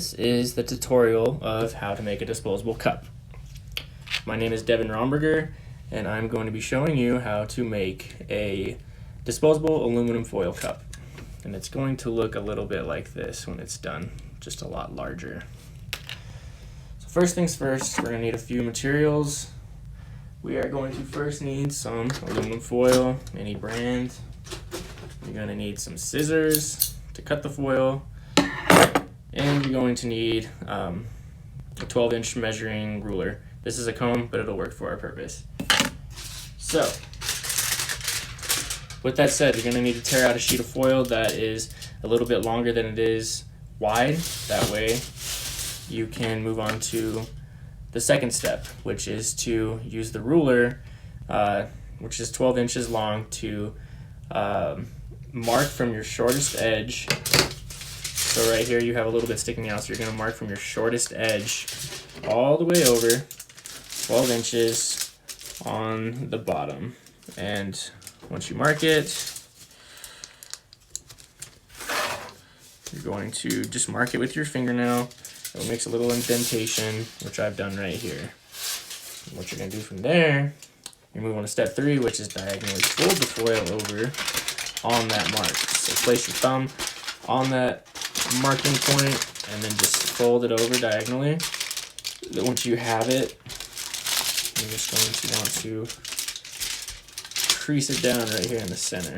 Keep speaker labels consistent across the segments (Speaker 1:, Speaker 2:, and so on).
Speaker 1: This is the tutorial of how to make a disposable cup. My name is Devin Romberger, and I'm going to be showing you how to make a disposable aluminum foil cup. And it's going to look a little bit like this when it's done, just a lot larger. So first things first, we're going to need a few materials. We are going to first need some aluminum foil, any brand. You're going to need some scissors to cut the foil. And you're going to need a 12-inch measuring ruler. This is a comb, but it'll work for our purpose. So, with that said, you're going to need to tear out a sheet of foil that is a little bit longer than it is wide. That way you can move on to the second step, which is to use the ruler, which is 12 inches long, to mark from your shortest edge. So right here you have a little bit sticking out, so you're going to mark from your shortest edge all the way over 12 inches on the bottom. And once you mark it, you're going to just mark it with your fingernail. It makes a little indentation, which I've done right here. And what you're going to do from there, you move on to step 3, which is diagonally fold the foil over on that mark. So place your thumb on that marking point and then just fold it over diagonally. Once you have it, you're just going to want to crease it down right here in the center.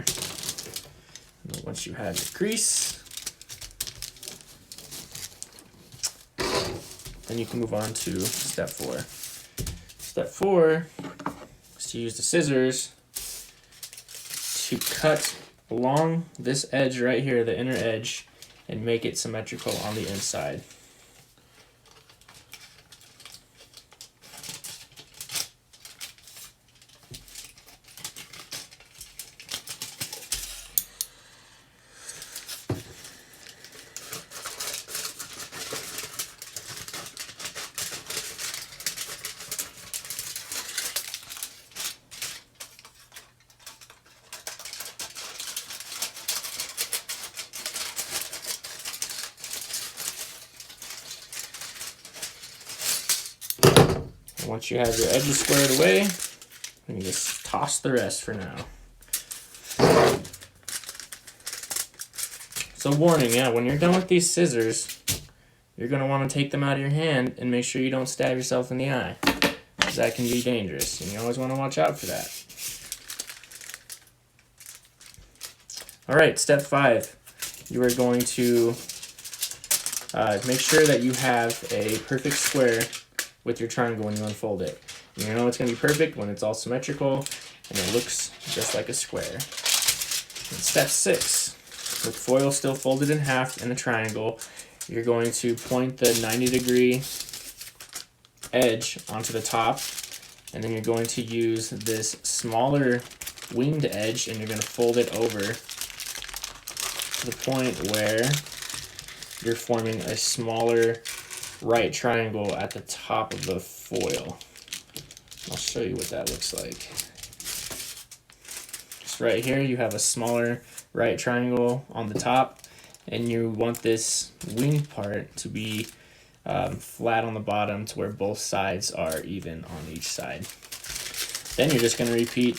Speaker 1: And then once you have your crease, then you can move on to step 4. Step 4 is to use the scissors to cut along this edge right here, the inner edge, and make it symmetrical on the inside. Once you have your edges squared away, then you just toss the rest for now. So warning, when you're done with these scissors, you're going to want to take them out of your hand and make sure you don't stab yourself in the eye, because that can be dangerous, and you always want to watch out for that. Alright, step 5. You are going to make sure that you have a perfect square with your triangle when you unfold it. And you know it's going to be perfect when it's all symmetrical and it looks just like a square. And step 6, with foil still folded in half in a triangle, you're going to point the 90-degree edge onto the top, and then you're going to use this smaller winged edge and you're going to fold it over to the point where you're forming a smaller right triangle at the top of the foil. I'll show you what that looks like. Just right here you have a smaller right triangle on the top, and you want this wing part to be flat on the bottom to where both sides are even on each side. Then you're just going to repeat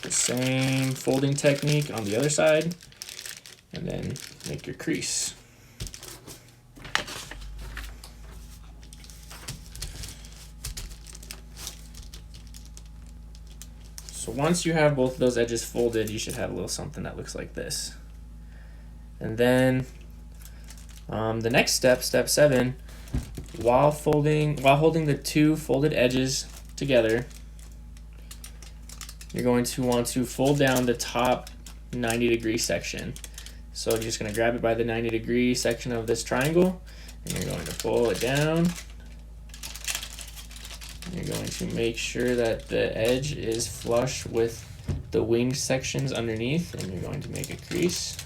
Speaker 1: the same folding technique on the other side and then make your crease. So once you have both of those edges folded, you should have a little something that looks like this. And then the next step, step 7, while holding the two folded edges together, you're going to want to fold down the top 90-degree section. So you're just going to grab it by the 90-degree section of this triangle, and you're going to pull it down. You're going to make sure that the edge is flush with the winged sections underneath, and you're going to make a crease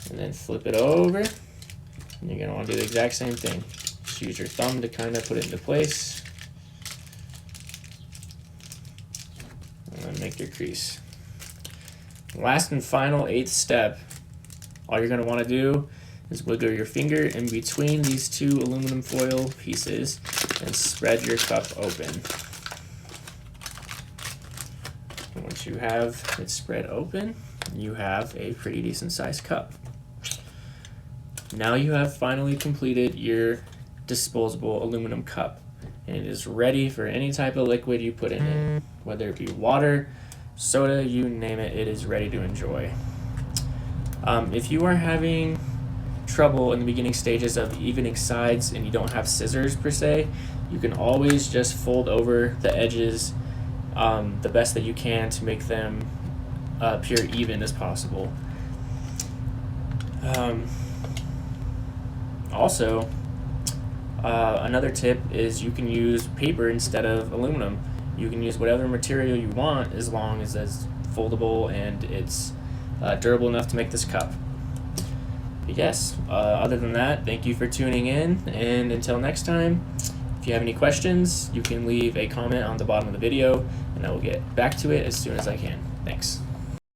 Speaker 1: and then flip it over, and you're going to want to do the exact same thing. Just use your thumb to kind of put it into place and then make your crease. Last and final 8th step, all you're going to want to do is wiggle your finger in between these two aluminum foil pieces and spread your cup open. And once you have it spread open, you have a pretty decent sized cup. Now you have finally completed your disposable aluminum cup, and it is ready for any type of liquid you put in it, whether it be water, soda, you name it, it is ready to enjoy. If you are having trouble in the beginning stages of evening sides and you don't have scissors per se, you can always just fold over the edges the best that you can to make them appear even as possible. Also, another tip is you can use paper instead of aluminum. You can use whatever material you want as long as it's foldable and it's durable enough to make this cup. But yes, other than that, thank you for tuning in, and until next time, if you have any questions, you can leave a comment on the bottom of the video, and I will get back to it as soon as I can. Thanks.